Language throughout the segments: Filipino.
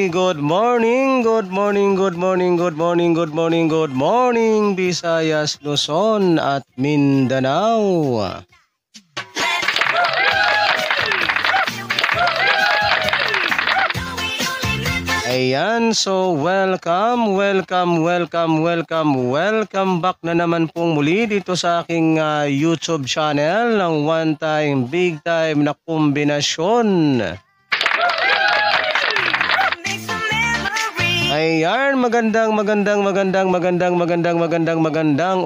good morning, good morning, good morning, good morning, good morning, good morning, Visayas, Luzon at Mindanao. Ayan, so welcome back na naman pong muli dito sa aking YouTube channel ng One Time, Big Time na kombinasyon. Ayan, magandang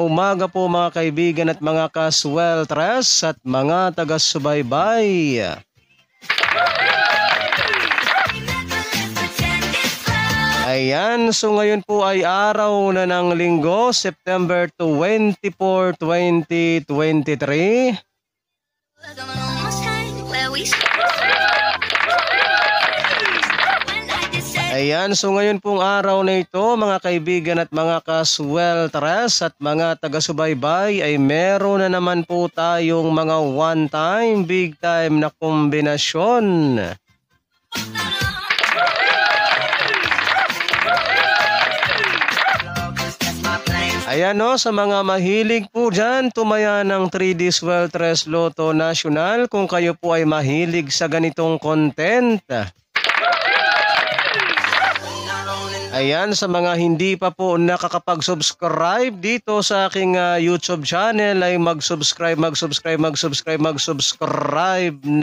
umaga po mga kaibigan at mga kasweltres at mga taga-subaybay. Ayan, so ngayon po ay araw na ng Linggo, September 24, 2023. Ayan, so ngayon pong araw na ito mga kaibigan at mga kasweltres at mga taga-subaybay ay meron na naman po tayong mga one time, big time na kombinasyon. Ayan o, sa mga mahilig po dyan, tumaya ng 3D Sweltres Lotto National kung kayo po ay mahilig sa ganitong content. Ayan, sa mga hindi pa po nakakapag-subscribe dito sa aking YouTube channel ay mag-subscribe na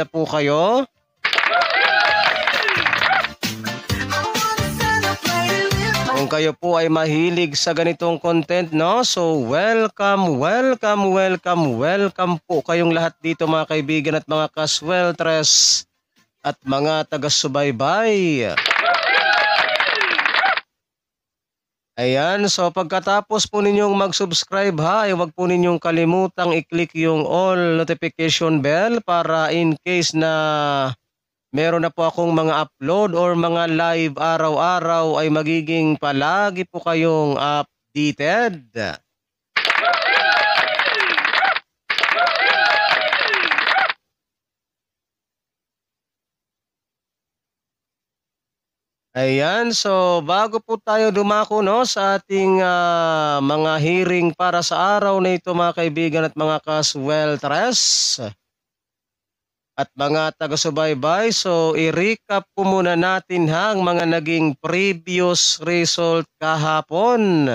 po kayo. Kung kayo po ay mahilig sa ganitong content, no? So welcome po kayong lahat dito mga kaibigan at mga kasweltres at mga taga-subaybay. Ayan, so pagkatapos po ninyong mag-subscribe ay huwag po ninyong kalimutang i-click yung all notification bell para in case na meron na po akong mga upload or mga live araw-araw ay magiging palagi po kayong updated. Ayan, so bago po tayo dumako no, sa ating mga hearing para sa araw na ito mga kaibigan at mga kasweltres at mga taga-subaybay, so i-recap po muna natin ang mga naging previous result kahapon.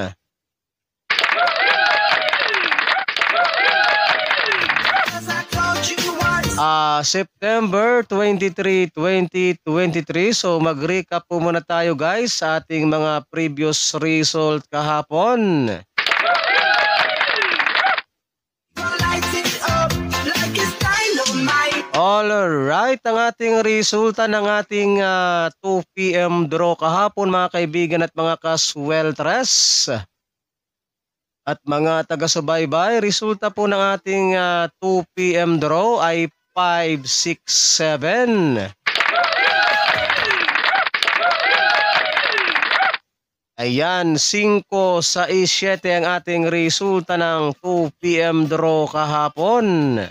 September 23, 2023. So mag-recap po muna tayo guys sa ating mga previous result kahapon. Alright, ang ating resulta ng ating 2 PM draw kahapon mga kaibigan at mga kasweltres at mga taga-subaybay, resulta po ng ating 2 PM draw ay 5, 6, 7. Ayan, 5, 6, 7 ang ating resulta ng 2 PM draw kahapon.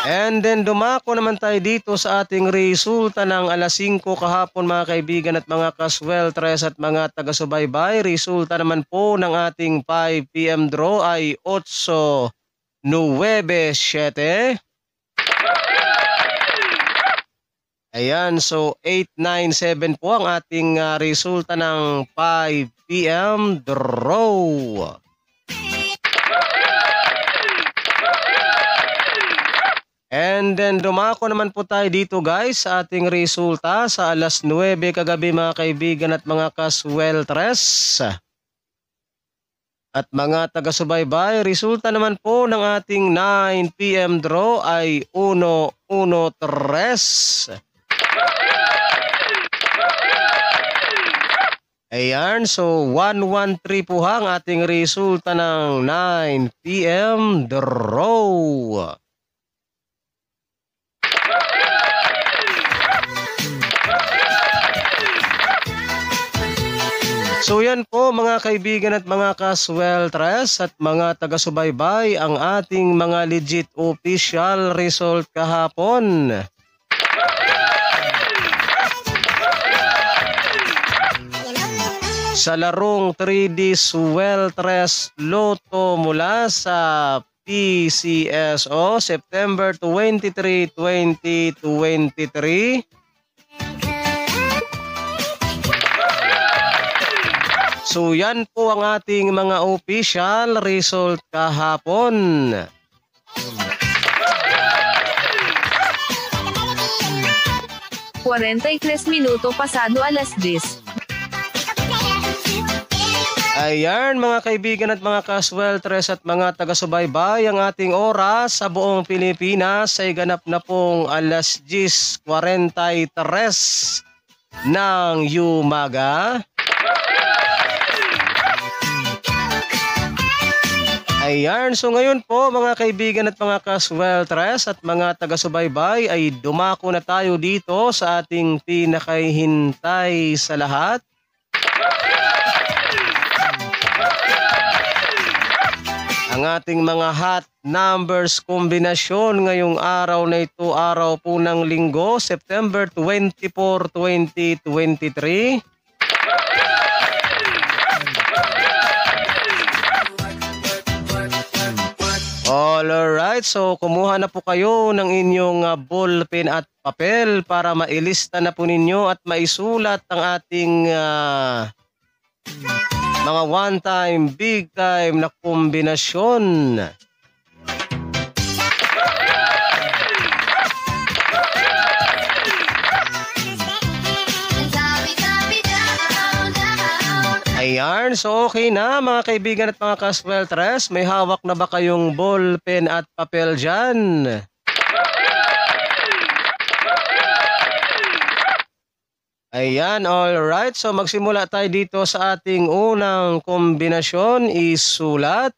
And then dumako naman tayo dito sa ating resulta ng alas 5 kahapon mga kaibigan at mga kasweltres at mga taga-subaybay. Resulta naman po ng ating 5 PM draw ay 8, 9, 7. Ayan, so 8, 9, 7 po ang ating resulta ng 5 PM draw. And then dumako naman po tayo dito guys sa ating resulta sa alas 9 kagabi mga kaibigan at mga kasweltres at mga taga-subaybay. Resulta naman po ng ating 9 PM draw ay 1, 1, 3. Ayan, so 1, 1, 3 po ang ating resulta ng 9 PM draw. So yan po mga kaibigan at mga kasweltres at mga taga-subaybay ang ating mga legit official result kahapon. Sa larong 3D Sweltres Lotto mula sa PCSO September 23, 2023. So yan po ang ating mga official result kahapon. $43 minuto pasado alas 10. Ayan mga kaibigan at mga kasweltres at mga taga-subaybay, ang ating oras sa buong Pilipinas ay ganap na pong alas 10:43 ng umaga. Ayan, so ngayon po mga kaibigan at mga kasweltres at mga taga-subaybay ay dumako na tayo dito sa ating pinakahihintay sa lahat. Ang ating mga hot numbers kombinasyon ngayong araw na ito, araw po ng Linggo, September 24, 2023. Alright, so kumuha na po kayo ng inyong ballpen at papel para mailista na po ninyo at maisulat ang ating mga one-time, big-time na kombinasyon. Ayan, so okay na mga kaibigan at mga kasweltres. May hawak na ba kayong ballpen at papel dyan? Ayan, alright. So magsimula tayo dito sa ating unang kombinasyon. Isulat.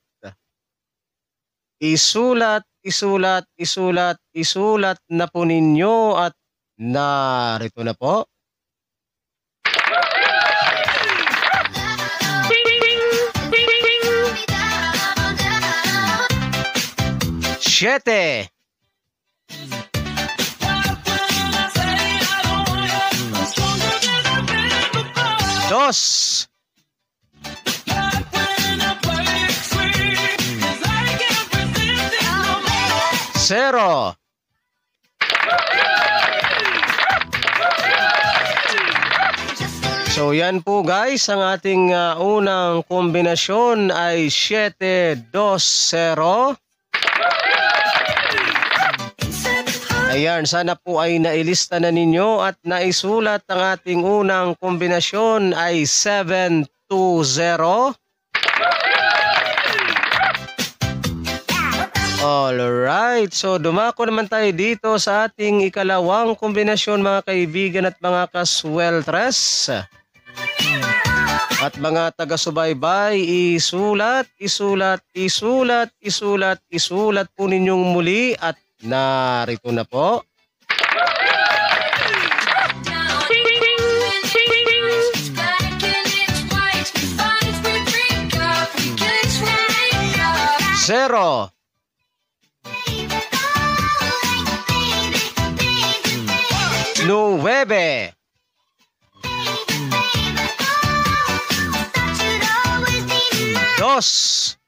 Isulat, isulat, isulat, isulat na po ninyo at narito na po. Siete. Dos. Zero. So yan po guys, ang ating unang kombinasyon ay 7-2-0. Ayan, sana po ay nailista na ninyo at naisulat ang ating unang kombinasyon ay 7-2-0. Alright, so dumako naman tayo dito sa ating ikalawang kombinasyon mga kaibigan at mga kasweltres. At mga taga-subaybay, isulat, isulat, isulat, isulat, isulat po ninyong muli at narito na po. Zero. Nueve. Dos.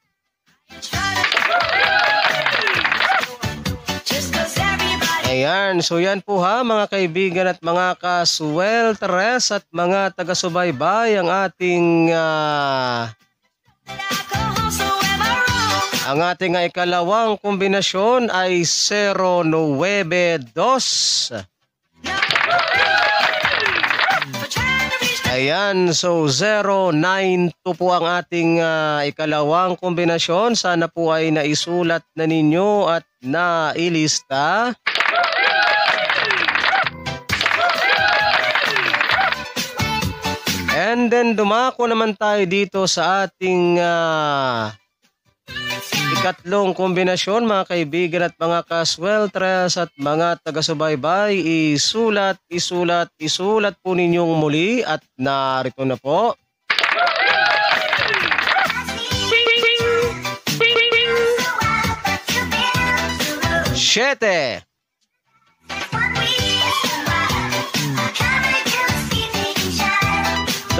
Ayan, so yan po ha mga kaibigan at mga kasweltres at mga taga-subaybay, ang ating ikalawang kombinasyon ay 0-9-2. Ayan, so 0-9-2 po ang ating ikalawang kombinasyon. Sana po ay naisulat na ninyo at nailista. And then dumako naman tayo dito sa ating ikatlong kombinasyon mga kaibigan at mga kasweltres at mga taga-subaybay. Isulat, isulat, isulat po ninyong muli at narito na po. 7.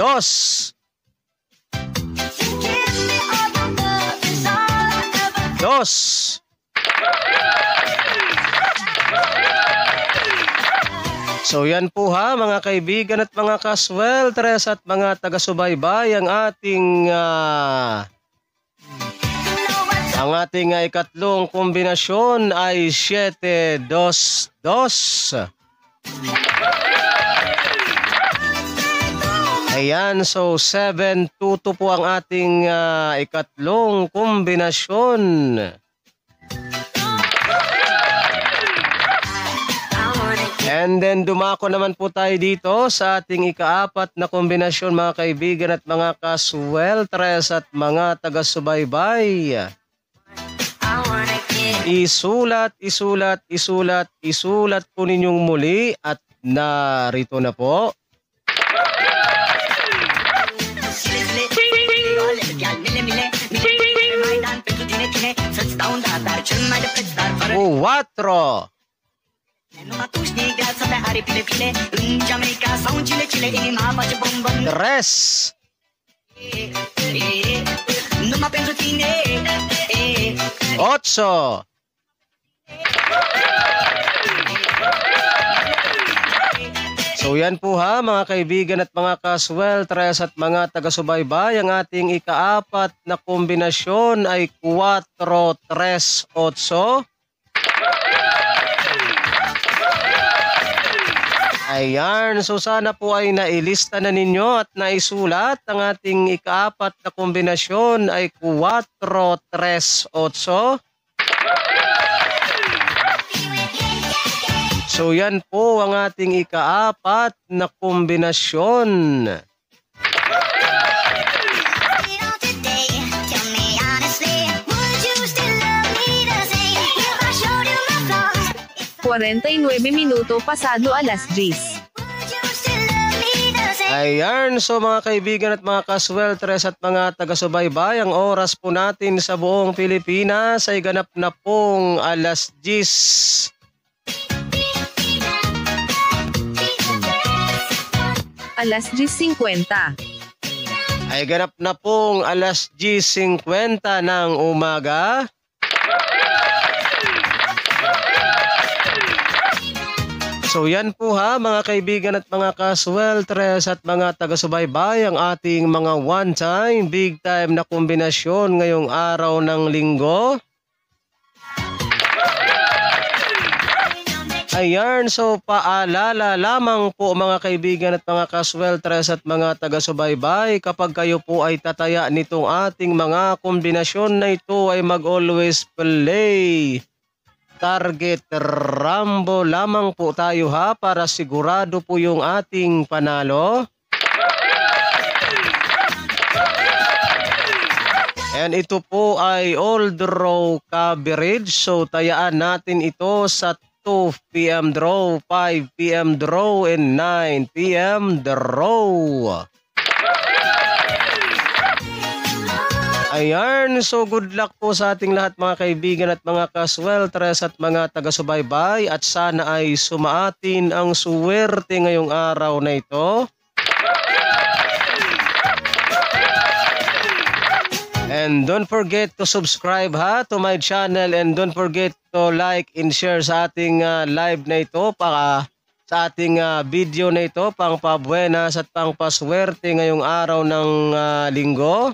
2. 2. So yan po ha mga kaibigan at mga kasweltres at mga taga-subaybay ang ating ikatlong kombinasyon ay 7-2-2. Ayan, so 7-2-2 po ang ating ikatlong kombinasyon. And then dumako naman po tayo dito sa ating ikaapat na kombinasyon mga kaibigan at mga kasweltres at mga taga-subaybay. Isulat po ninyong muli at narito na po. Cuatro. Tres. Ocho. So yan po ha mga kaibigan at mga kasweltres at mga taga-subaybay, ang ating ikaapat na kombinasyon ay 4-3-8. Ayan, so sana po ay nailista na ninyo at naisulat. Ang ating ikaapat na kombinasyon ay 4-3-8. So yan po ang ating ikaapat na kombinasyon. Minuto pasado alas 10. Ayan, so mga kaibigan at mga kasweltres at mga taga-subaybay, ang oras po natin sa buong Pilipinas ay ganap na pong alas 10. Alas 10:50. Ay ganap na pong alas 10:50 ng umaga. So yan po ha mga kaibigan at mga kasweltres at mga taga-subaybay, ang ating mga one-time, big-time na kombinasyon ngayong araw ng linggo. Ayan, so paalala lamang po mga kaibigan at mga kasweltres at mga taga-subaybay, kapag kayo po ay tataya nitong ating mga kombinasyon na ito ay mag-always play target Rambo lamang po tayo ha, para sigurado po yung ating panalo. And ito po ay all draw coverage, so tayaan natin ito sa 2 PM draw, 5 PM draw, and 9 PM draw. Ayan, so good luck po sa ating lahat mga kaibigan at mga kasweltres at mga taga-subaybay, at sana ay sumaatin ang suwerte ngayong araw na ito. And don't forget to subscribe ha to my channel, and don't forget to like and share sa ating live na ito, sa ating video na ito, pang pabuenas at pang paswerte ngayong araw ng linggo.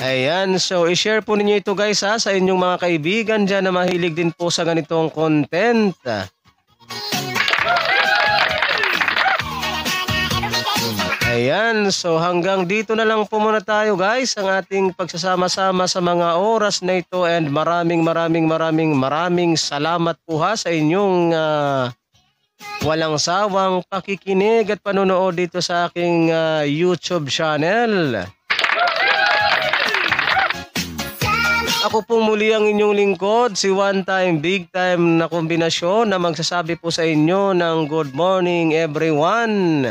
Ayan, so i-share po ninyo ito guys ha sa inyong mga kaibigan dyan na mahilig din po sa ganitong content. Ayan, so hanggang dito na lang po muna tayo guys, ang ating pagsasama-sama sa mga oras na ito, and maraming salamat po ha sa inyong walang sawang pakikinig at panonood dito sa aking YouTube channel. Ako po muli ang inyong lingkod, si one time, big time na kombinasyon, na magsasabi po sa inyo ng good morning everyone.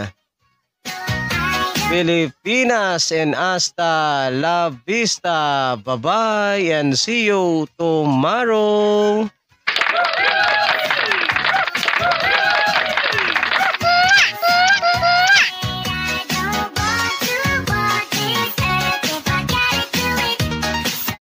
Pilipinas, and hasta la vista. Bye-bye and see you tomorrow.